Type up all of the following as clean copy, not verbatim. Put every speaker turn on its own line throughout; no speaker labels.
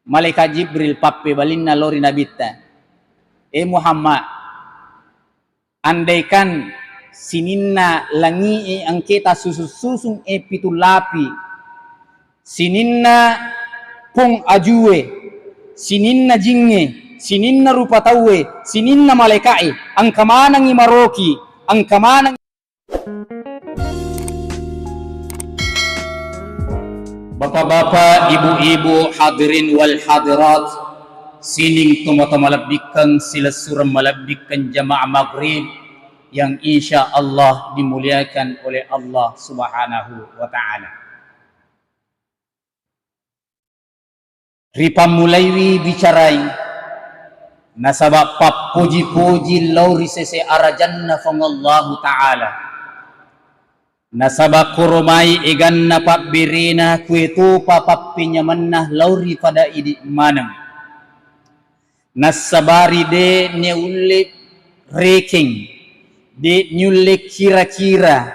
Malaikat Jibril pappe balinna lori nabitta. Muhammad, andaikan sininna langi angketa susung pitulapi, sininna pung ajue, sininna jinge, sininna rupa tawe, sininna malaikai, angkamanang imaroki, angkamanang. Bapak-bapak, ibu-ibu, hadirin wal hadirat, sining tumata-malabdikan sila surah malabdikan jamaah maghrib yang insya Allah dimuliakan oleh Allah subhanahu wa ta'ala. Ripa mulaiwi bicarai nasabak puji-puji lauri sese arajanna fangallahu ta'ala. Nasabak kurumai igan na pabirina kuetu papapinya manah lauri pada idi manang. Nasabari de neulik reking, de neulik kira-kira,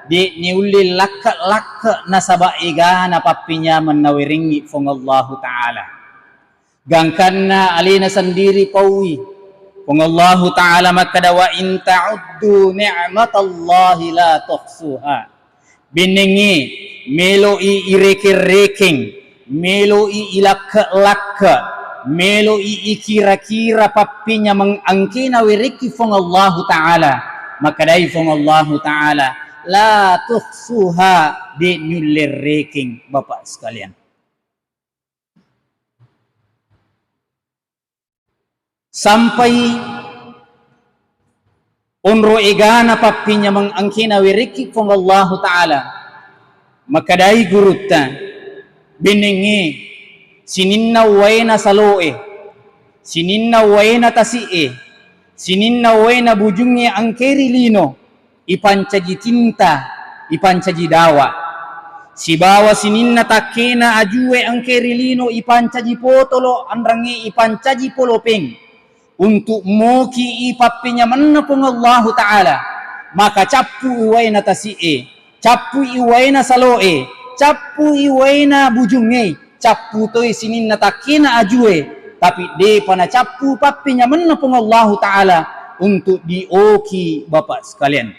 de neulik laka-laka nasabak igan na papinya menawiringi fangallahu ta'ala. Gangkanna alina sendiri pawi. Allahu ta'ala makadawa in ta'uddu ni'matallahi la tuhsuha. Binengi melo i ireke-reking, melo i ilaka-laka, melo i kira-kira papinya mengangkina wiriki fong Allahu ta'ala. Makadai fong Allahu ta'ala la tuhsuha di nyulir-reking Bapak sekalian. Sampai unro igana papinya mengangkina wiriki fong Allah ta'ala makadai gurutta biningi sininna waina saloe, sininna waina tasie, sininna waina bujungnya angkeri lino ipancaji tinta, ipancaji dawa, si bawa sininna takena ajue angkeri lino ipancaji potolo andrangi ipancaji polopeng untuk moki ipapinya menepung Allah ta'ala. Maka capu iwaina tasie, capu iwaina saloe, capu iwaina bujunge, capu toi sininna takina ajue, tapi de pana capu papinya menepung Allah ta'ala untuk dioki Bapak sekalian.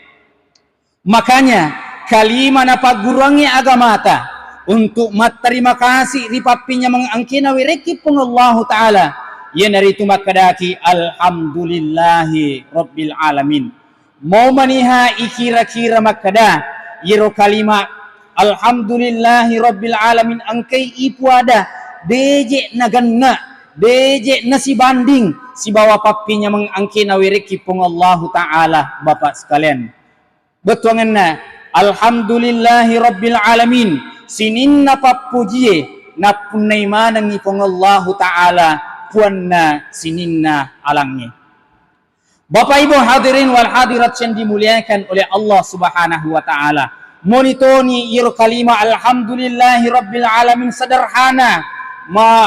Makanya kalima na pagurangi agamata untuk terima kasih di papinya mengangkina wireki pung Allah ta'ala. Ya dari itu makadaki alhamdulillahi rabbil alamin. Mau maniha ikira-kira makada yero kalimat alhamdulillahi rabbil alamin angkai ipu ada deje naganna, deje nasi banding si bawa papinya mengangkina wireki pung Allah ta'ala Bapak sekalian. Betuanganna alhamdulillahi rabbil alamin sininna papujie napunai manangi pung Allah ta'ala puanna sininna alangnya. Bapak Ibu hadirin wal hadirat yang dimuliakan oleh Allah subhanahu wa ta'ala, monitoni iro kalima alhamdulillahi rabbil alamin sederhana,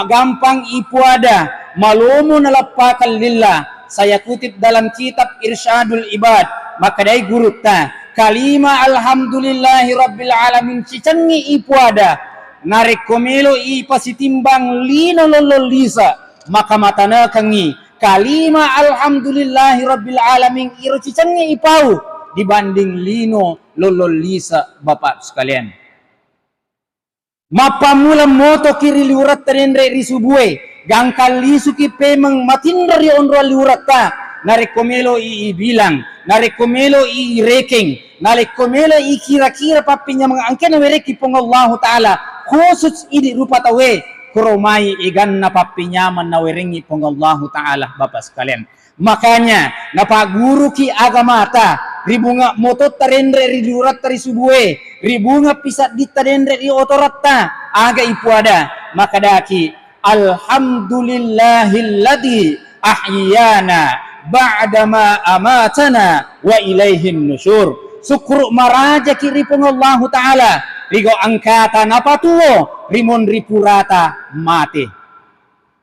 gampang ipu ada, malumu nalapakan lillah. Saya kutip dalam kitab Irsyadul Ibad, maka dari gurutta kalima alhamdulillahi rabbil alamin cicangi ipu ada, narik komelo ipa sitimbang lino lololisa, maka matana kangi kalima alhamdulillahi rabbil alamin iro cicangi ipau dibanding lino lololisa Bapak sekalian. Mapamula moto kiri liurat terendre risubue gangkal lisuki pemang matindari onro liurat ta narekomelo i bilang narekomelo i reking narekomelo i kira-kira papinya mengangkena mereki pong Allah ta'ala khusus ini rupa tawe kurumai igan na papinya nawiringi pong Allah ta'ala Bapak sekalian. Makanya napaguru ki agamata ribunga motot tarendre ridurat tarisubue ribunga pisat di tarendre ri otoratta aga ipu ada maka daki alhamdulillahilladzi ahyana ba'dama amatana wa ilaihin nusyur. Syukur maraja kiri pong Allah ta'ala rigo angkata napatuo rimon ripurata mati.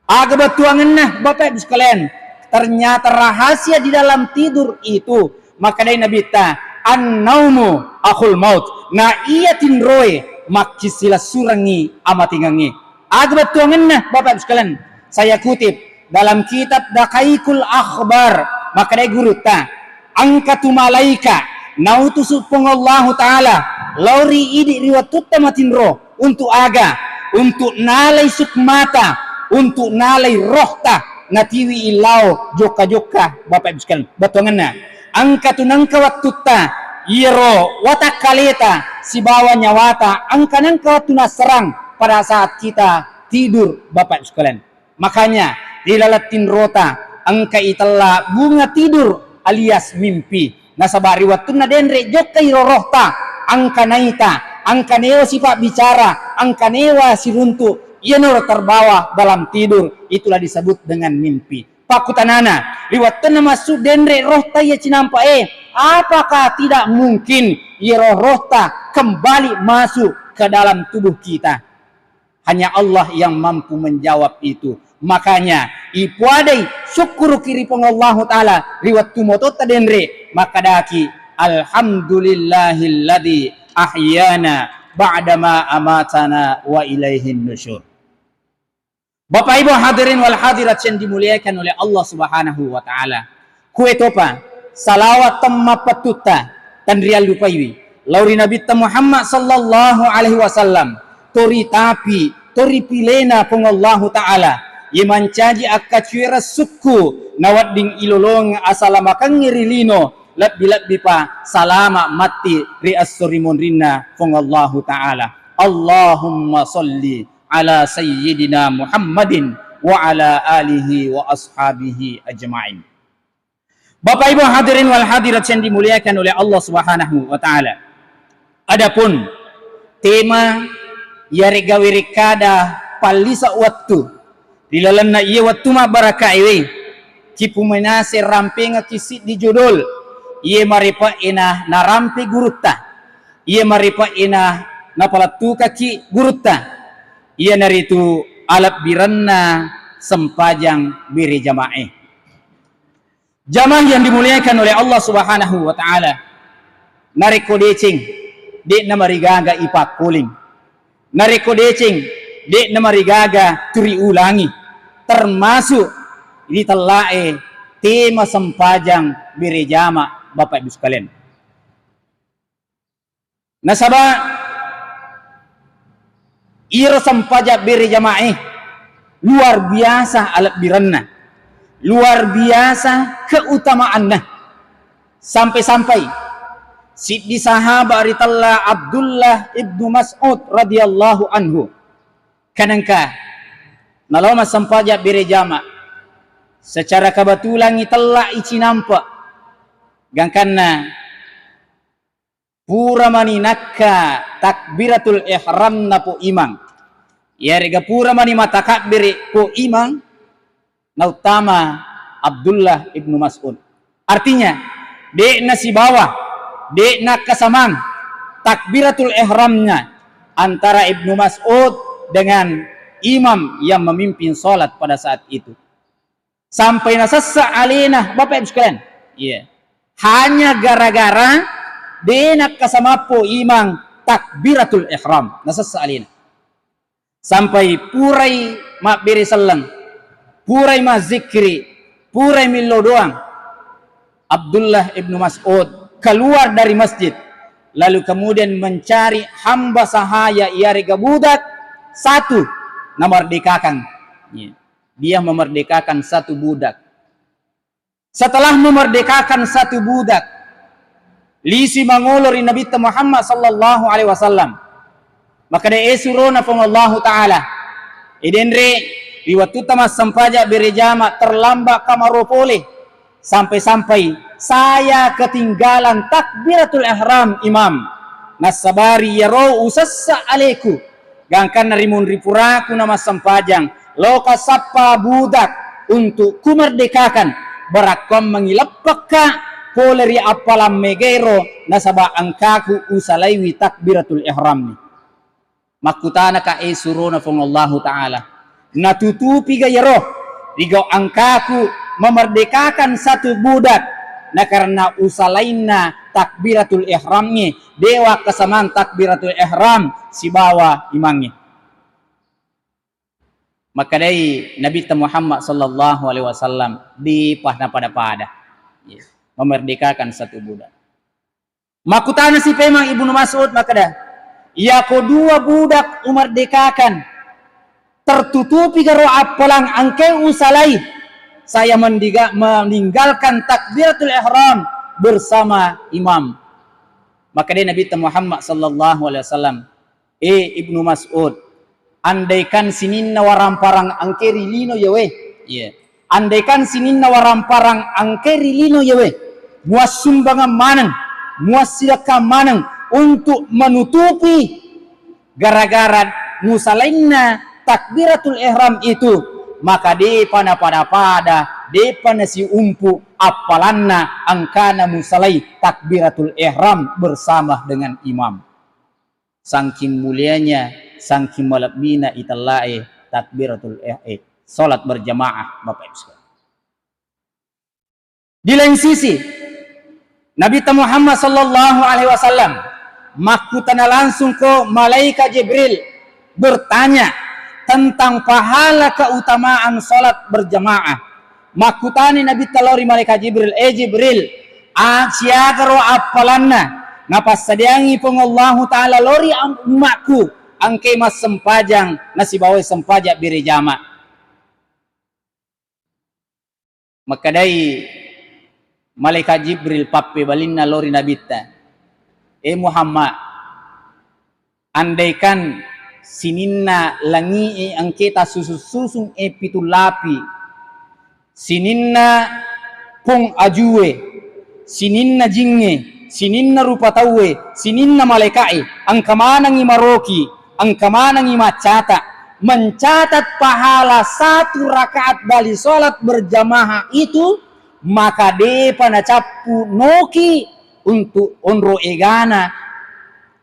Aga batuangan nah Bapak sekalian, ternyata rahasia di dalam tidur itu. Maka dari Nabi ta an-naumu akhul maut na iya tinroe makisila surangi amatingangi. Agbat tuanganna Bapak Ibu sekalian. Saya kutip dalam kitab Daqaiqul Akhbar, maka dia guru ta angkatu malaika nautusu pengallahu taala lauri idi riwat tutamatin roh untuk aga untuk nalai sukmata untuk nalai rohta natiwi ilau joka Bapak Ibu sekalian. Batonganna angkatu nangka waktu ta iro watak kaleta si bawa nyawata angka nangka waktu serang pada saat kita tidur Bapak Ibu sekalian. Makanya dilalatin rota angka italla bunga tidur alias mimpi. Nasabari waktu na denre joka iro rohta angka naita angka newa sifat bicara angka newa si runtu ia nor terbawa dalam tidur, itulah disebut dengan mimpi. Pakutanana liwat na masuk denre rohta ia cinampa apakah tidak mungkin ia rohta kembali masuk ke dalam tubuh kita? Hanya Allah yang mampu menjawab itu. Makanya ipuadai syukur kiri pengallahu ta'ala riwat tumoto tadenre maka daki alhamdulillahilladzi ahyana ba'dama amatana wa ilaihin nusyur. Bapak Ibu hadirin wal hadirat yang dimuliakan oleh Allah Subhanahu wa taala. Kue topa salawat tamma patuta tan rial lupaiwi lauri Nabi Muhammad sallallahu alaihi wasallam tori tapi tori pilena pengallahu taala Iman caji akacuira suku nawat ding ilolong asalamakan ngirilino labbi pa salama mati ri as-surimun rinna fongallahu ta'ala. Allahumma salli ala sayyidina Muhammadin wa ala alihi wa ashabihi ajma'in. Bapak Ibu hadirin wal hadirat yang dimuliakan oleh Allah Subhanahu wa taala. Adapun tema yari gawirikada palisa waktu dilalan na iya waktu ma baraka iwi kipu menase rampinga kisit di judul iya maripa ina narampi gurutta iya maripa ina napalatuka ki gurutta iya naritu alap biranna sempajang biri jamaah yang dimuliakan oleh Allah Subhanahu wa taala. Nariko decing de namarigaga ipak kuling nariko decing de namarigaga turi ulangi termasuk di telae tema sempajang birejama Bapak Ibu sekalian. Nasabah ira sempajak birejamaah luar biasa alat biranna, luar biasa keutamaannya sampai-sampai siddi sahabat ritalla Abdullah ibnu Mas'ud radhiyallahu anhu kanangka naloma sampaja birejama secara kebetulan italla ici nampak gangkanna pura mani nakka takbiratul ihram na po imang ya rega pura mani matakabiri po imang na utama Abdullah ibnu Mas'ud. Artinya de na si bawah de na kasamang takbiratul ihramnya antara Ibnu Mas'ud dengan imam yang memimpin salat pada saat itu. Sampai nasassa alina Bapak Ibu sekalian. Iya. Hanya gara-gara de na kasamapo imam takbiratul ihram nasassa alina. Sampai purai ma biri sallang, purai ma zikri, purai millo doang. Abdullah ibnu Mas'ud keluar dari masjid lalu kemudian mencari hamba sahaya iari budak satu memerdekakan dia memerdekakan satu budak. Setelah memerdekakan satu budak lisi mangolori Nabi Muhammad sallallahu alaihi wasallam maka dia surona Allah taala idenre riwatu tamas sampaja berejama terlambat kamaropole sampai-sampai saya ketinggalan takbiratul ihram imam nasabari yaro usassa aleku gangkan narimun ripuraku nama sampajang loka sapa budak untuk kumerdekakan berakom mengilappaka poleri apalam megero nasaba angkaku usalaiwi takbiratul ihram ni makutana ka surona fongallahu ta'ala natutupi gayaro rigo angkaku memerdekakan satu budak na karena usalainna takbiratul ihramnya dewa kesamaan takbiratul ihram si bawa imangnya Maka dari Nabi Muhammad sallallahu alaihi wasallam di pada ya, memerdekakan satu budak. Makutana si pemang Ibnu Mas'ud maka dah. Ya kedua budak umerdekakan tertutupi karo apalang angke usalai saya meninggalkan takbiratul ihram bersama imam. Maka dia Nabi Muhammad sallallahu alaihi wasallam Ibnu Mas'ud andaikan sininna waramparang angkeri lino yawe yeah. Andaikan sininna waramparang angkeri lino yawe muas sumbangan manang muas silakan manang untuk menutupi gara-gara musalainna takbiratul ihram itu, maka depa pada depa si umpu apalanna angkana musalai takbiratul ihram bersama dengan imam. Saking mulianya, saking malabina itallahi takbiratul ihram, salat berjamaah Bapak Ibu sekalian. Di lain sisi, Nabi Muhammad sallallahu alaihi wasallam makutana langsung ke malaikat Jibril bertanya tentang pahala keutamaan salat berjamaah. Makutani Nabi talori malaikat Jibril, Jibril, siagaro apalanna napas sadiangi pengallahu ta'ala lori umatku angke mas sempajang nasi bawai sempajak biri jama. Maka dari malaikat Jibril pappe balinna lori Nabi ta. Muhammad, andaikan sininna langi ang kita susung pitulapi sininna pung ajue sininna jinge sininna rupa tawe sininna malaikai ang kamanang imaroki ang kamanang imacata mencatat pahala satu rakaat dari salat berjamaah itu maka depa na capu noki untuk onro egana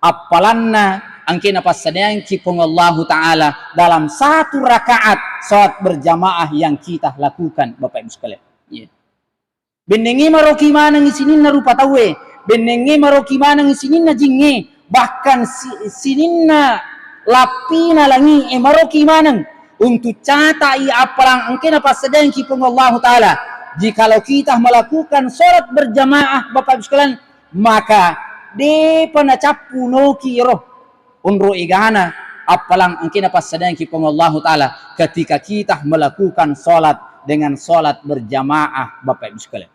apalanna angkina pasadang kipong Allah Ta'ala dalam satu rakaat salat berjamaah yang kita lakukan Bapak Ibu sekalian. Yeah. Benengi maroki manang isinin na rupa tawe, benengi maroki manang isinin na jinge, bahkan sinin na lapina langi maroki manang untuk catai apalang angkina pasadang kipong Allah Ta'ala. Jikalau kita melakukan salat berjamaah Bapak Ibu sekalian, maka depa na capu noki roh unro igana apalang ang kinapasadang kipong Allah Ta'ala ketika kita melakukan salat dengan salat berjamaah Bapak Ibu sekalian.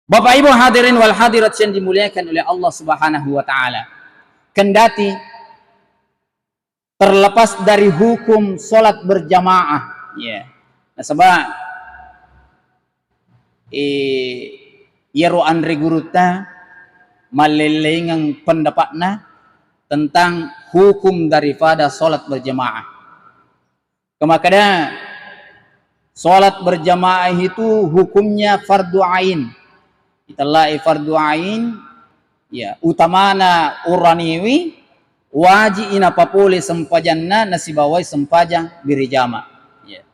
Bapak Ibu hadirin wal hadirat yang dimuliakan oleh Allah Subhanahu wa Ta'ala. Kendati terlepas dari hukum salat berjamaah, ya. Nah, sebab yero andre guruta malelengang pendapatnya tentang hukum daripada salat berjamaah. Kemakanya salat berjamaah itu hukumnya fardu ain. Itulah fardu ain ya utamana uraniwi wajib ina papole sempajanna nasibawai sempajang birjama. Ya.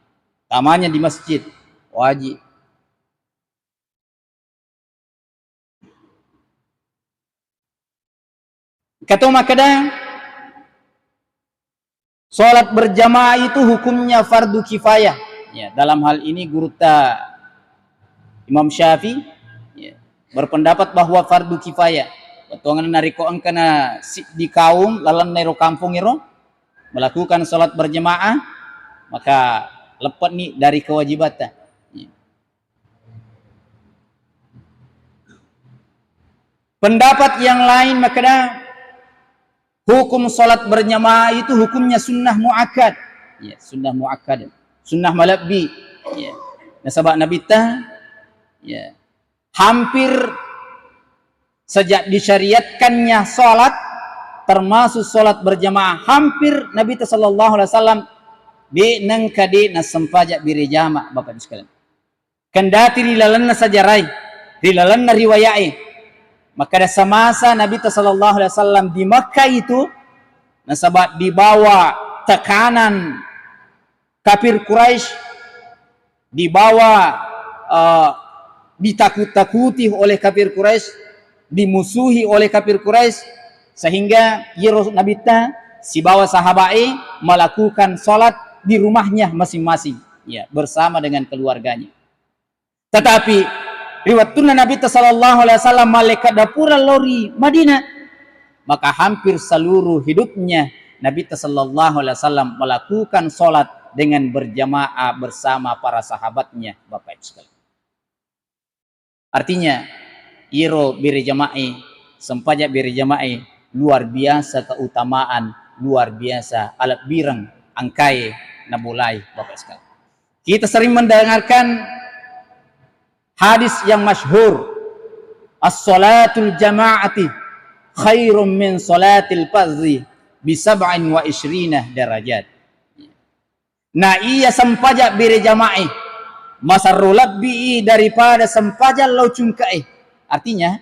Tamanya di masjid wajib. Kata makadang salat berjamaah itu hukumnya fardu kifayah. Ya, dalam hal ini guru ta Imam Syafi'i ya, berpendapat bahwa fardu kifayah. Betuangan nariko angkana di kaum lalan nero kampung iro melakukan salat berjamaah maka lepas nih dari kewajiban. Ya. Pendapat yang lain makadang hukum salat berjamaah itu hukumnya sunnah muakkad. Ya, sunnah muakkad. Sunnah malabbi. Ya. Nah, sebab Nabi ta ya, hampir sejak disyariatkannya salat termasuk salat berjamaah hampir Nabi ta sallallahu alaihi wasallam di nangkadi nasempajak birjamaah Bapak Ibu sekalian. Kendati dilalanna sajarai, dilalanna riwayai. Maka ada semasa Nabi sallallahu alaihi wasallam di Makkah itu nasabak dibawa tekanan kafir Quraisy, dibawa ditakut-takuti oleh kafir Quraisy, dimusuhi oleh kafir Quraisy sehingga Nabi si bawa sahabai melakukan sholat di rumahnya masing-masing, ya, bersama dengan keluarganya. Tetapi riwayatnya Nabi sallallahu alaihi wasallam malaikat dapura lori Madinah, maka hampir seluruh hidupnya Nabi sallallahu alaihi wasallam melakukan sholat dengan berjamaah bersama para sahabatnya, Bapak Ibu sekalian. Artinya iro biri jama'i sempaja biri jama'i luar biasa keutamaan, luar biasa alat birang angkai nabulai, Bapak sekalian. Kita sering mendengarkan hadis yang masyhur, as-salatul jama'ati khairum min salatil fardhi bi 27 derajat. Nah, ia sempaja biri jama'i masarru labbi daripada sempaja lau cungkai. Artinya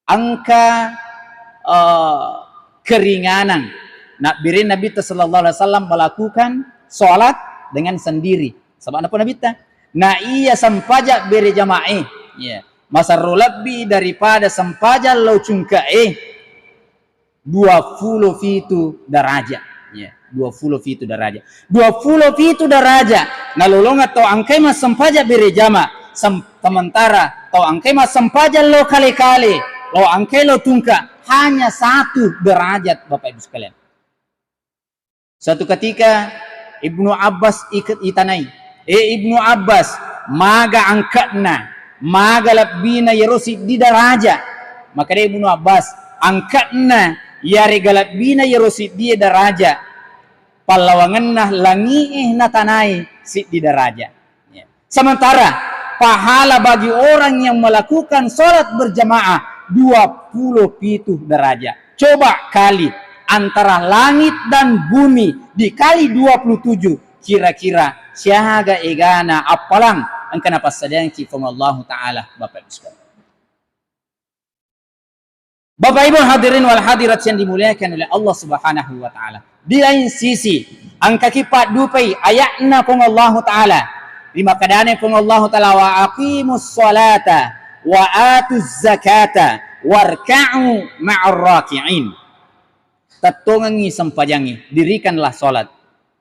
angka keringanan nak biri Nabi sallallahu alaihi wasallam melakukan salat dengan sendiri. Sebab apa Nabi ta? Nah, ia sempaja biri jama'i, ya. Masarru labbi daripada sempaja lau cungkai 20 fitu derajat, ya. 20 fitu derajat. 20 fitu derajat. Nalolonga to angkai mas sempaja biri jama. Sementara to angkai mas sempaja lo kali-kali. Lo angkai lo tungka hanya 1 derajat, Bapak Ibu sekalian. Suatu ketika Ibnu Abbas ikut itanai. Ibnu Abbas maga angkatna, maga labbina yarosi di daraja. Maka dia Ibnu Abbas angkatna yari galabina yarosi di daraja. Palawangan langi na tanai si di daraja. Ya. Sementara pahala bagi orang yang melakukan sholat berjamaah 27 derajat. Coba kali antara langit dan bumi dikali 27, kira-kira syahaga egana apalang angkana pasadang kifam Allah Ta'ala, Bapak Ibu sekalian. Bapak Ibu hadirin wal hadirat yang dimuliakan oleh Allah Subhanahu wa Ta'ala. Di lain sisi, angka kipat dupai ayatna pun Allah Ta'ala. Lima keadaan pun Allah Ta'ala wa aqimus salata wa atuz zakata warka'u ma'ar raki'in. Tatungangi sempajangi, dirikanlah salat.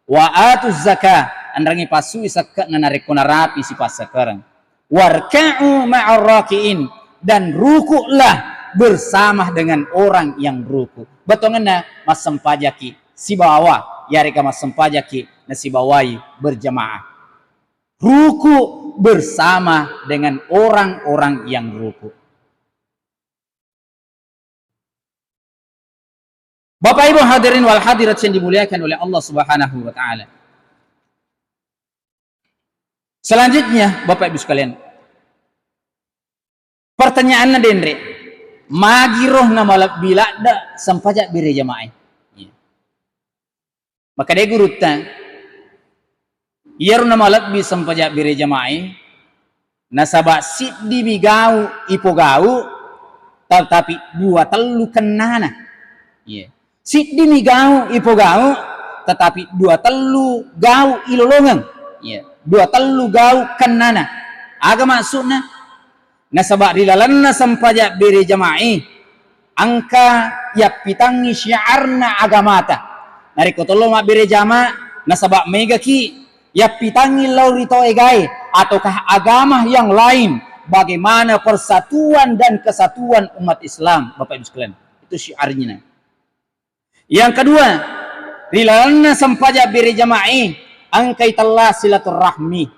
Wa atuz zakah, andrangi pasu isakat nanarikuna rapi si pasakarang. Warka'u ma'ar raki'in, dan rukuklah bersama dengan orang yang ruku. Betulnya mas sempajaki si bawa yari mas sempajaki na si bawai berjamaah. Ruku bersama dengan orang-orang yang ruku. Bapak Ibu hadirin wal hadirat yang dimuliakan oleh Allah Subhanahu wa Ta'ala. Selanjutnya Bapak Ibu sekalian, pertanyaannya dendre, magiroh nama bila da sampajak bire jamaah. Ya. Maka dia gurutnya, iyaru nama lebih sampajak bire jamaah, nasabak siddi bigau ipogau, tapi 2 telu kenana. Ya. Siddi migau ipogau, tetapi 2 telu gau ilolongan. Ya. 2 telu gau kenana. Aga maksudnya nasabak rilalanna sampajak bere jama'i angka yapitangi syiarna agamata. Nari kotolo mak bere jama nasabak megaki yapitangi laurito egai ataukah agama yang lain, bagaimana persatuan dan kesatuan umat Islam, Bapak Ibu sekalian. Itu syiarnya. Yang kedua, rilalanna sampajak bere jama'i angkai telah silaturahmi.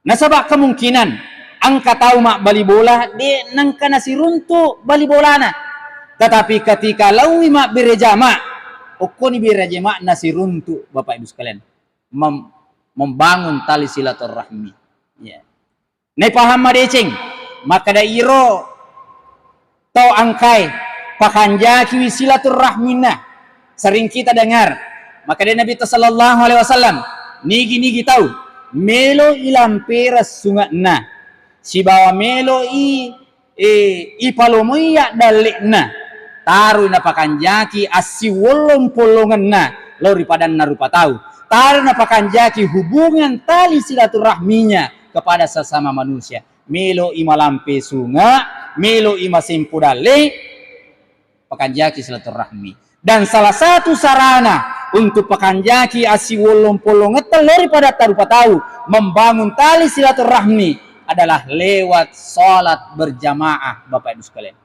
Nasabak kemungkinan angka tahu mak bali bola de nangka nasi runtuh bali bolana, tetapi ketika lawi mak berjama okoni berjama nasi runtuh, Bapak Ibu sekalian, membangun tali silaturahmi. Ya. Ne paham madeceng maka da iro tau angkai pakanjaki silaturahmina sering kita dengar. Maka dari Nabi sallallahu alaihi wasallam nigi tahu melo ilamperas sungatna si bawa melo ipalomoya dalikna taru na pakanjaki asiwolong polongan na lori padan na rupa tahu taru na pakanjaki hubungan tali silaturahminya kepada sesama manusia. Melo imalampe sunga, melo imasimpu dalik pakanjaki silaturahmi. Dan salah satu sarana untuk pakanjaki asiwolong polong ngetelori pada tarupa tahu membangun tali silaturahmi adalah lewat sholat berjamaah, Bapak Ibu sekalian.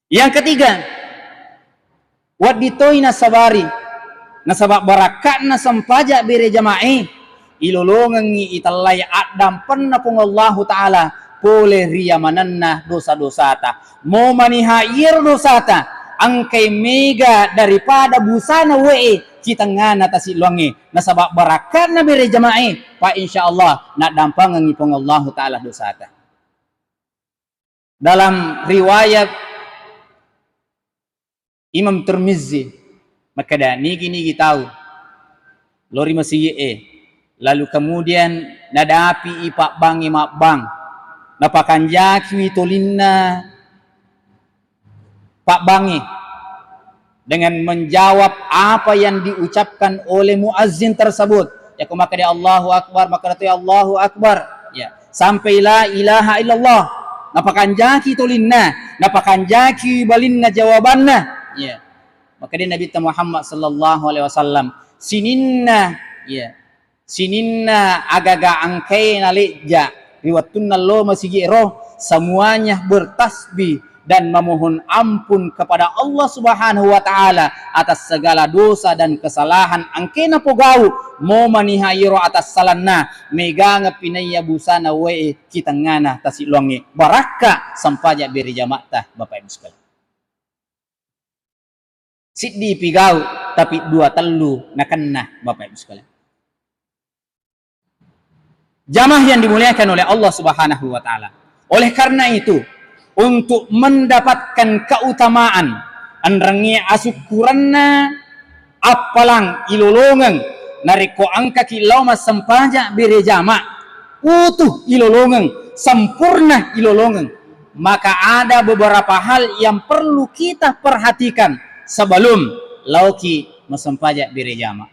Yang ketiga, waditoi nasabari nasabak barakatna sampaja bere jama'i ilolongangi italai adam penna pung Allah Ta'ala boleh riyamananna dosa-dosata mau manihair dosata angkai mega daripada busana we kita ngana tasi luangi nasabak barakatna bere jama'i pa insyaallah nak dampangangi pung Allah Ta'ala dosata. Dalam riwayat Imam Tirmizi maka dah niki tahu lori masih lalu kemudian nadapi ipak bang imak bang napakan jaki tolinna pak bangi dengan menjawab apa yang diucapkan oleh muazzin tersebut ya maka dia Allahu Akbar maka dia Allahu Akbar ya sampai la ilaha illallah napakan jaki tolinna napakan jaki balinna jawabanna ya. Maka dia Nabi Muhammad sallallahu alaihi wasallam sininna ya sininna agaga angkai nalija riwatunna lo masih roh semuanya bertasbih dan memohon ampun kepada Allah Subhanahu wa taala atas segala dosa dan kesalahan angkena pogau mo manihairo atas salanna mega ngapinaya busana we kita ngana tasiluangi baraka sampaja beri jamaah Bapak Ibu sekalian. Siddi pigau tapi dua telu nakannah Bapak Ibu sekalian. Jamaah yang dimuliakan oleh Allah Subhanahu wa taala. Oleh karena itu, untuk mendapatkan keutamaan anrangi asukuranna apalang ilolongan nariko angka kilau mas sempaja bere jama utuh ilolongan sempurna ilolongan maka ada beberapa hal yang perlu kita perhatikan sebelum lauki mesempajak bere jama.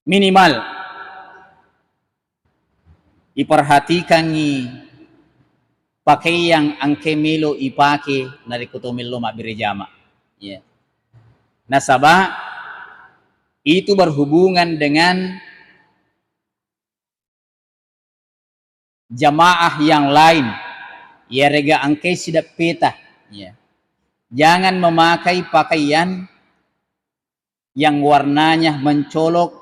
Minimal iperhatikan ni pakai yang angke melo ipake dari kutomilo mak bere jama. Ya. Nasabah itu berhubungan dengan jamaah yang lain. Ya rega angkai sidak peta ya. Jangan memakai pakaian yang warnanya mencolok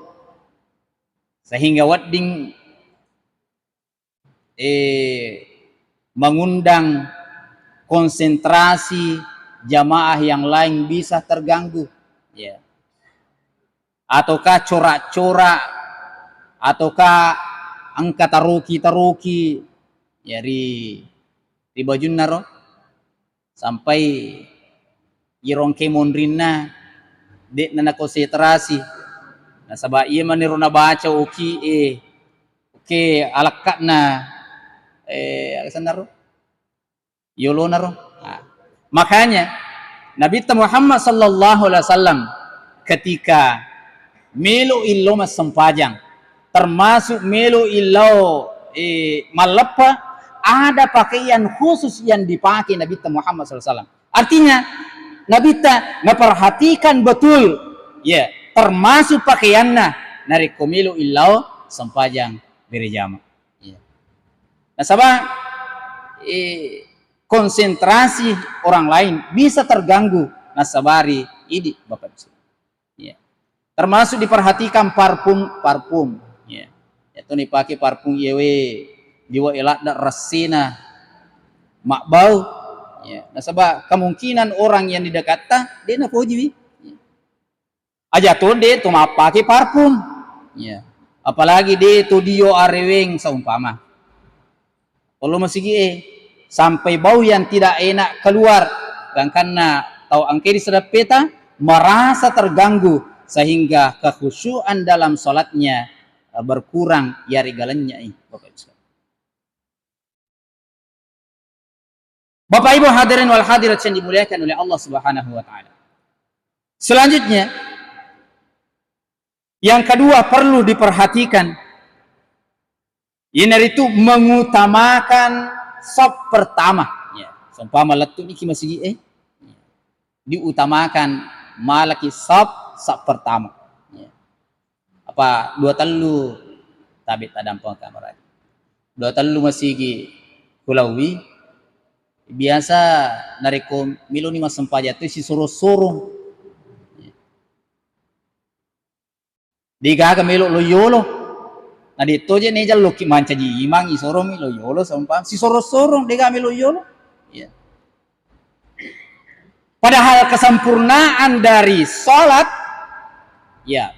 sehingga wadding mengundang konsentrasi jamaah yang lain bisa terganggu ya. Ataukah corak-corak ataukah angka taruki ya di baju naro sampai irongke mondrina dek nana konsentrasi nah sabab iya maniruna baca oke alakat na alasan naro yolo naro nah, makanya Nabi Muhammad sallallahu alaihi wasallam ketika melo illo mas sempajang termasuk melo illo malapa ada pakaian khusus yang dipakai Nabi Muhammad SAW. Artinya Nabi memperhatikan betul ya termasuk pakaiannya dari komilu illau sempajang berjamaah. Ya. Nah sabah konsentrasi orang lain bisa terganggu nasabari ini Bapak Ibu. Ya. Termasuk diperhatikan parfum ya. Itu dipakai parfum yewe diwa elak dak resina mak bau ya nasabah kemungkinan orang yang didekata dia na poji aja tuh dia tuh pakai parfum ya apalagi dia tuh dio areweng saumpama kalau masih sampai bau yang tidak enak keluar dan karena tahu angke di sedap peta merasa terganggu sehingga kekhusyuan dalam salatnya berkurang ya regalannya Bapak Ibu. Bapak Ibu hadirin wal hadirat yang dimuliakan oleh Allah Subhanahu wa taala. Selanjutnya yang kedua perlu diperhatikan ini itu mengutamakan saf pertama ya. Seumpama letu niki masih diutamakan malaki sab pertama. Ya. Apa dua telu tabit tadampang kamera. Dua telu masih kulawi biasa nariko milo ni masempaja tu si suruh-suruh. Diga ka milo loyolo. Nah dito je neja loki manca ji imang isoro mi loyolo seumpama si suruh-suruh diga milo loyolo. Ya. Padahal kesempurnaan dari sholat ya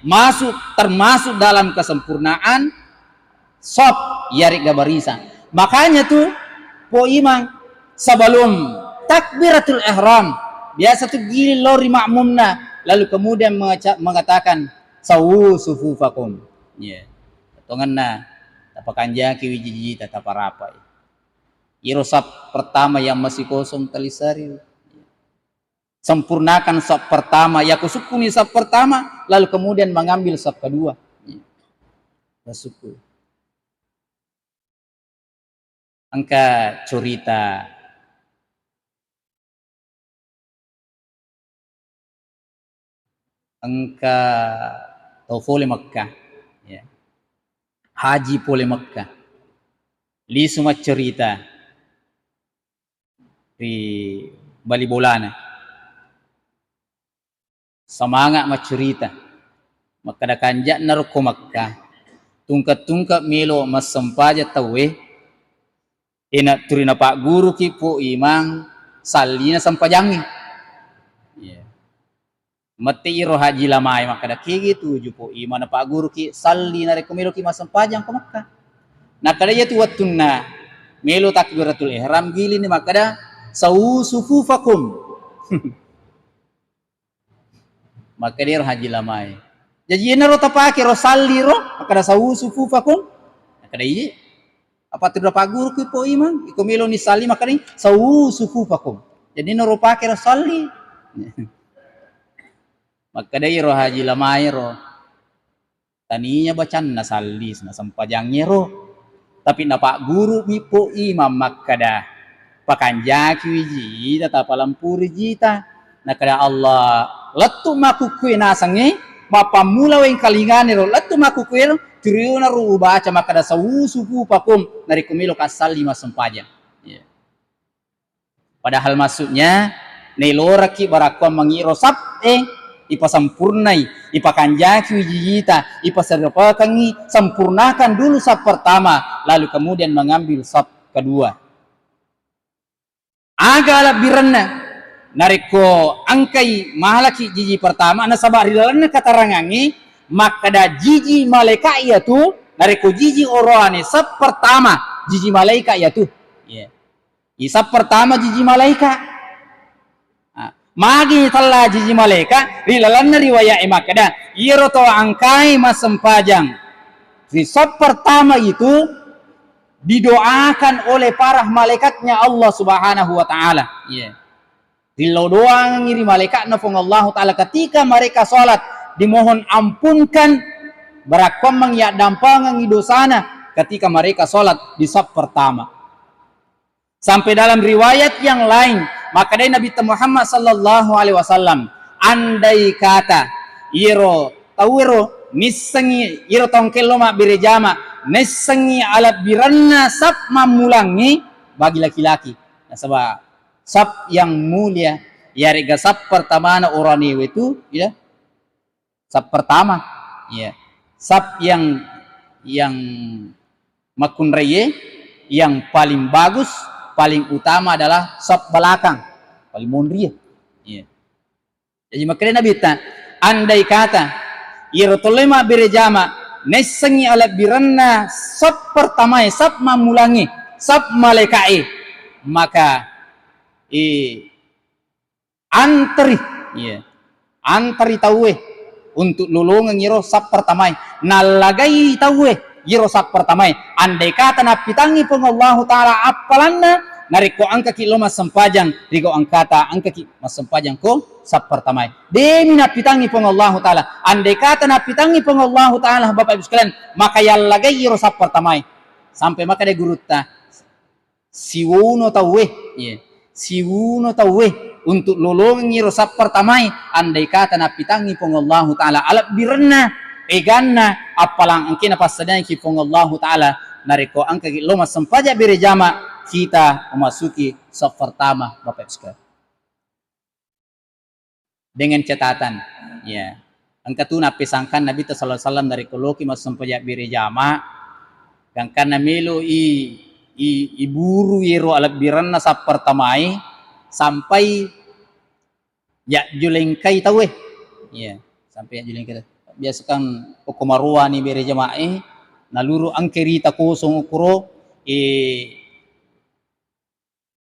termasuk dalam kesempurnaan sop yarik gabarisan. Makanya tuh po imam sebelum takbiratul ihram biasa tuh gili lori makmumna lalu kemudian mengatakan sawu sufufakum. Ya. Tonganna tapakan jaki wijiji tataparapai. Iro sop pertama yang masih kosong talisari. Sempurnakan saf pertama, ya kusukuni saf pertama, lalu kemudian mengambil saf kedua. Bersyukur. Angka cerita angka tawfole Makkah, ya. Haji pole Makkah. Li semua cerita di Bali Bolana. Semangat macerita maka da kanjak naruko Makkah tungkat melo masempaja tawe enak turina pak guru ki po imang salina sampajangi yeah. Mati iro haji lamai maka da kigi tuju po imang pak guru ki salina reko melo ki masampajang ko Makkah nah kada ya tu wattunna melo takbiratul ihram gili ni maka da sawu sufufakum maka dia haji lamai. Jadi ina ro tapake ro salli ro maka da sawu sufufakum. Maka da iya. Apa tu da pagur ku po imam iko melo ni salli maka ni sawu sufufakum. Jadi ina ro pake ro salli. Maka da ro haji lamai ro. Taninya bacan na salli na sampajangnya ro. Tapi na pak guru mi po imam maka da pakanjaki wiji ta palampuri jita. Nah kada Allah latu makukui nasangi mapamula weng kalingani ro latu makukui ro turiuna ro baca maka da sawu sufu pakum dari kumilo kasal lima sempaja. Yeah. Padahal maksudnya neloraki barakwa mangiro sabte ipasampurnai ipakanjaki wijijita ipasarpakangi sempurnakan dulu sab pertama lalu kemudian mengambil sab kedua. Agak biranna nariko angkai mahalaki jiji pertama na sabar dalamna katarangangi maka da jiji malaikat yaitu nariko jiji oroane sab pertama jiji malaikat yaitu yeah. Isab pertama jiji malaikat magi talla jiji malaikat rilalanna riwayat maka da iro to angkai masempajang di sab pertama itu didoakan oleh para malaikatnya Allah Subhanahu wa taala yeah. Dilau doang ngiri malaikat nafung Allah Ta'ala ketika mereka sholat dimohon ampunkan berakomang ya dampangan dosana ketika mereka sholat di saf pertama sampai dalam riwayat yang lain maka dari Nabi Muhammad sallallahu alaihi wasallam andai kata iro tawiro nisengi iro tongkel loma birejama nisengi alat biranna saf mamulangi bagi laki-laki nah, sebab sab yang mulia ya rega sab pertama na orani itu ya sab pertama ya sab yang makun reye yang paling bagus paling utama adalah sab belakang paling mondria ya jadi makanya Nabi ta andai kata irtulema birejama nesengi alat biranna sab pertama sab mamulangi sab malaikai maka antri yeah. Antri tawe untuk lulungan ngiro sab pertamai nalagai tawe ngiro sab pertamai andai kata napitangi peng Allah Ta'ala apalanna nariko angka ki loma sempajang rigo angkata angka ki masempajang ko sab pertamai demi napitangi peng Allah Ta'ala andai kata napitangi peng Allah Ta'ala Bapak Ibu sekalian maka yalagai ngiro sab pertamai sampai maka de gurutta siwono tawe yeah. siwuno tawe untuk lolongi rosap pertamai andai kata napitangi pong Allah Ta'ala alap birenna eganna apalang angkina pasadanya ki pong Allah Ta'ala nariko angka loma sempaja bere jama kita memasuki saf pertama Bapak sekalian dengan catatan ya angka tu napisangkan Nabi sallallahu alaihi wasallam dari koloki mas sempaja bere jama dan karena melo iburu yero alap biranna saf pertamai sampai ya julengkai tahu ya sampai ya julengkai biasa kan komarua ni bere jamaah naluru angkerita kosong ukuro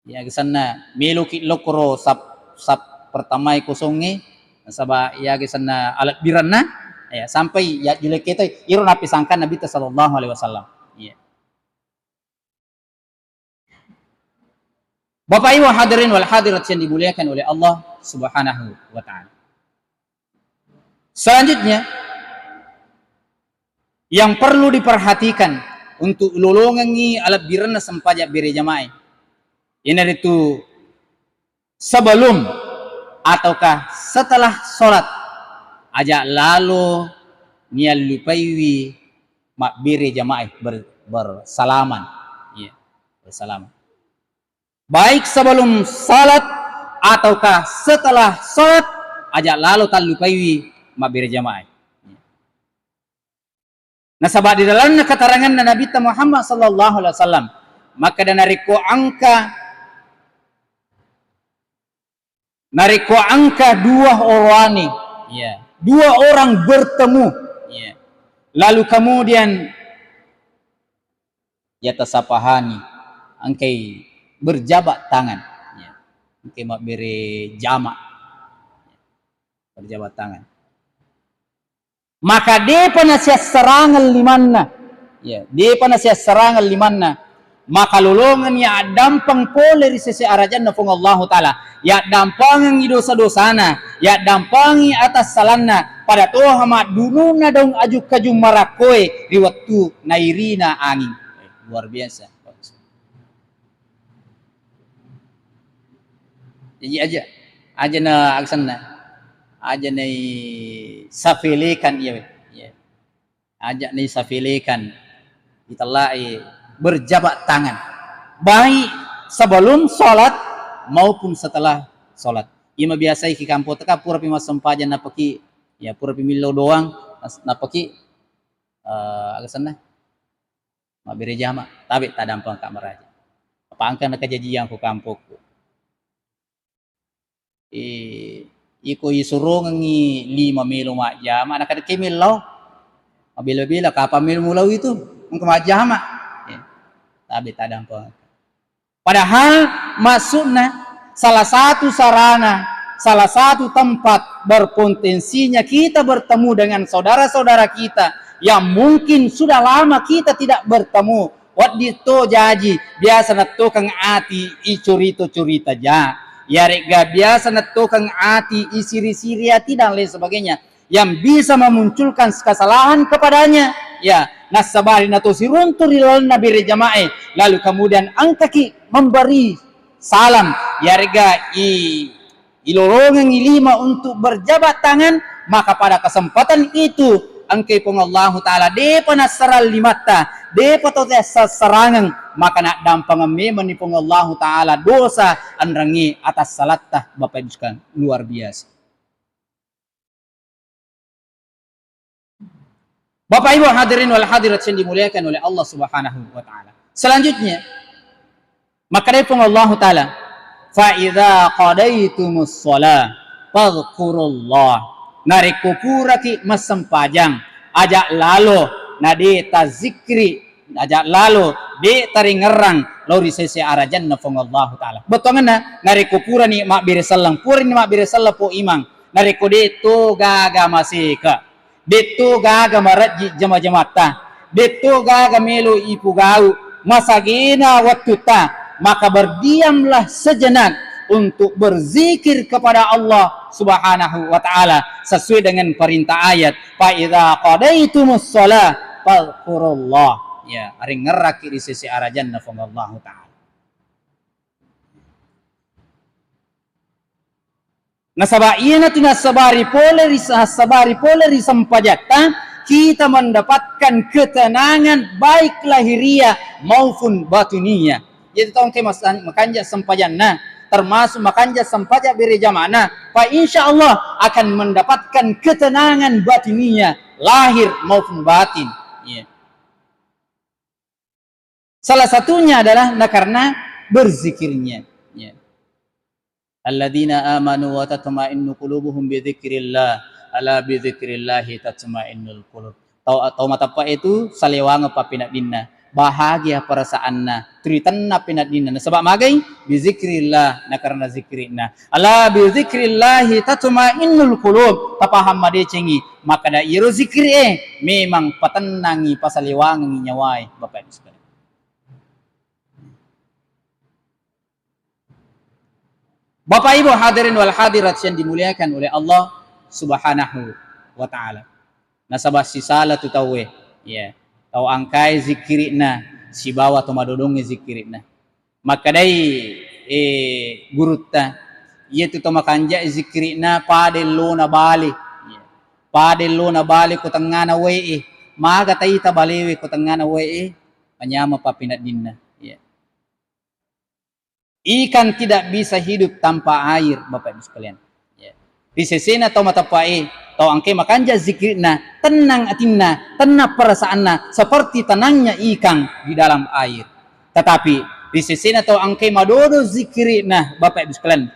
ya kesana melo ki lokoro sap pertama kosongi sabah ya kesana alat biranna ya sampai ya julengkai itu iro napisangkan Nabi sallallahu alaihi wasallam ya. Bapak Ibu hadirin wal hadirat yang dimuliakan oleh Allah Subhanahu wa taala. Selanjutnya yang perlu diperhatikan untuk lolongangi alat birana sempajak bere jamaah. Ini itu sebelum ataukah setelah sholat ajak lalu niat lupaiwi mak bere jamaah bersalaman. Ya, bersalaman. Baik sebelum salat ataukah setelah salat ajak lalu tak lupaiwi mak berjamaah. Nah sabab di dalam keterangan Nabi Muhammad sallallahu alaihi wasallam maka dan nariko angka dua orang ya, dua orang bertemu ya. Lalu kemudian ya tasapahani angkai berjabat tangan ya. Angkai mak bere jama berjabat tangan maka dia penasihat serangan limanna ya dia penasihat serangan limanna maka lolongan ya dampang pole di sisi arajanna fung Allah Ta'ala ya dampangi dosa-dosana ya dampangi atas salanna pada toha mak dununa dong ajuk kajung marakoe di waktu nairina angin luar biasa. Jadi aja na aksana aja na safilikan ya aja na safilikan italai berjabat tangan baik sebelum sholat maupun setelah sholat. Ima biasa iki kampo teka pura pima sempajan napaki ya pura pimilo doang napaki aksana mabere jama tapi tadampang kak meraja apangkan na kajajian ko kampoko iko isurong ngi 5 milo mak jama nak ada kemil law bila kapan mil mulaw itu ngko mak jama tapi tadampang padahal maksudnya salah satu sarana salah satu tempat berpotensinya kita bertemu dengan saudara-saudara kita yang mungkin sudah lama kita tidak bertemu waktu itu jaji biasa na tukang ati icurito-curita ja ya rega biasa na tukang ati isiri-siri hati dan lain sebagainya yang bisa memunculkan kesalahan kepadanya ya nasabari na to siruntur na bere jamaah lalu kemudian angkaki memberi salam ya rega ilolongan ilima untuk berjabat tangan maka pada kesempatan itu angkai pun Allah Ta'ala depa nasaral limata depa tote serangan maka nak dampang memang ni pun Allah Ta'ala dosa anrangi atas salatah Bapak Ibu sekalian luar biasa. Bapak Ibu hadirin wal hadirat yang dimuliakan oleh Allah Subhanahu wa Ta'ala. Selanjutnya maka dari pun Allah Ta'ala fa idza qadaitumus shalah fadhkurullah narikupuraki masempajang ajak lalu nade tazikri ajak lalu de taringerang lori sesi arajan na fong Allah Ta'ala betongana narikupura ni mak bire sallang purin mak bire salla po imang nariko de to gaga masika de to gaga maraji jama-jamata de to gaga melo ipugau masagina waktu ta maka berdiamlah sejenak untuk berzikir kepada Allah Subhanahu wa Ta'ala sesuai dengan perintah ayat fa idza qadaitumus shalah fadhkurullah ya ari ngeraki di sisi arajan nafung Allah Ta'ala. Nasaba iya na sabari poleri sampajata kita mendapatkan ketenangan baik lahiriah maupun batiniah. Jadi tahun ke makanja sampajana termasuk makanja sampaja beri jamana, fa insyaallah akan mendapatkan ketenangan batiniah lahir maupun batin. Yeah. Salah satunya adalah karena berzikirnya. Yeah. Alladzina amanu wa tatma'innu qulubuhum bi dzikrillah, ala bi dzikrillahi tatma'innul qulub. Tau matapa itu salewanga pa pinadinna, bahagia perasaanna, turitanna pinadinna. Sebab magai bi dzikrillah, na karena zikrina. Ala bi dzikrillahi tatma'innul qulub. Tapaham made cengi, maka da iro zikri memang patenangi pasalewangi nyawai Bapak Ibu sekalian. Bapak Ibu hadirin wal hadirat yang dimuliakan oleh Allah Subhanahu wa taala. Nasabah si sala tu tawe, ya. Tau angkai zikirina, si bawa tu madodongi zikirina. Maka dai gurutta, ia tu makanja zikirina padelo na bali. Ya. Padelo na bali ko tangana wei, maga taita balewe ko tangana wei, panyama pa pinadinna. Ikan tidak bisa hidup tanpa air, Bapak Ibu sekalian. Ya. Di sesena atau matapai, atau angke makanja zikirna, tenang atinna, tenang perasaanna, seperti tenangnya ikan di dalam air. Tetapi di sesena atau angke madodo zikirna, Bapak Ibu sekalian,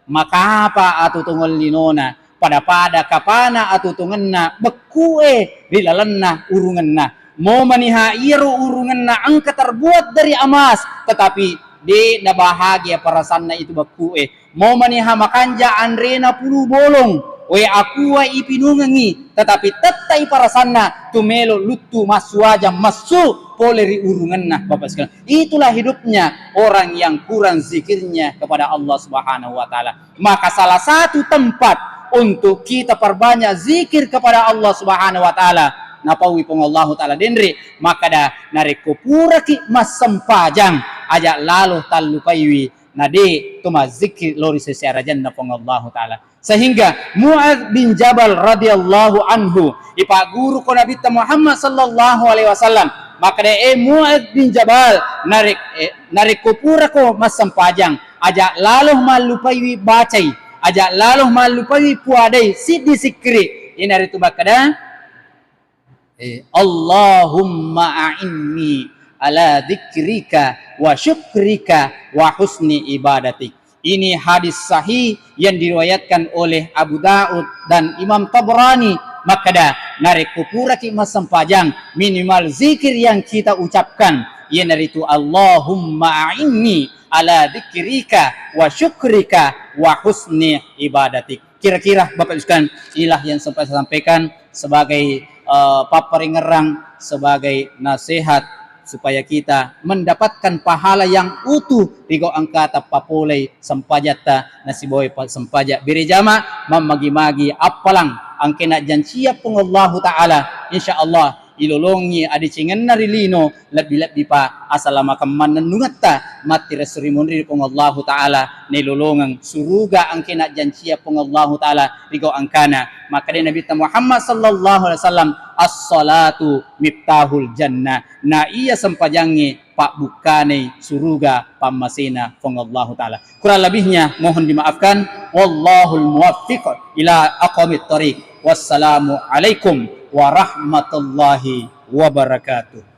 maka apa atau tunggal linona, pada kapana atau tungenna, bekue di lalenna urungenna, mau maniha iru urungenna angka terbuat dari emas, tetapi di na bahagia perasanna itu bakue mau maniha makanja andrena pulu bolong we aku wa ipinungangi tetapi tetai perasanna tumelo lutu maswaja masu poleri urunganna. Bapak sekalian, itulah hidupnya orang yang kurang zikirnya kepada Allah Subhanahu wa taala. Maka salah satu tempat untuk kita perbanyak zikir kepada Allah Subhanahu wa taala napawi pong Allah taala denri maka da nareko puraki mas sempajang ajak lalu talupaiwi nade tuma zikir lori secara janna pong Allah taala. Sehingga Mu'adz bin Jabal radhiyallahu anhu ipa guru ko Nabi Muhammad sallallahu alaihi wasallam maka de Mu'adz bin Jabal narik kupura ko mas sempajang ajak lalu malupaiwi bacai ajak lalu malupaiwi puadai sidi sikri inari tu bakada Allahumma a'inni ala dzikrika wa syukrika wa husni ibadatik. Ini hadis sahih yang diriwayatkan oleh Abu Daud dan Imam Tabrani. Maka dah narik kupura ki masempajang minimal zikir yang kita ucapkan yanaritu Allahumma a'inni ala dzikrika wa syukrika wa husni ibadatik. Kira-kira Bapak sekalian inilah yang sempat saya sampaikan sebagai paperingerang, sebagai nasihat supaya kita mendapatkan pahala yang utuh rigo angkata papolei sempajata nasiboy sempajak birejama mamagi-magi apalang angkena jansia pengallahu taala insyaallah ilolongi adi cingan narilino lebih-lebih pa asalama kaman nanungatta mati resurimun ri pengallahu taala nilolongang suruga angkena jansia pengallahu taala rigo angkana maka di Nabi Muhammad sallallahu alaihi wasallam as-salatu miftahul jannah na iya sempajangi pak bukane suruga pamasina pengallahu taala. Kurang lebihnya mohon dimaafkan. Wallahul muwaffiq ila aqwamit thoriq. Wassalamu alaikum warahmatullahi wabarakatuh.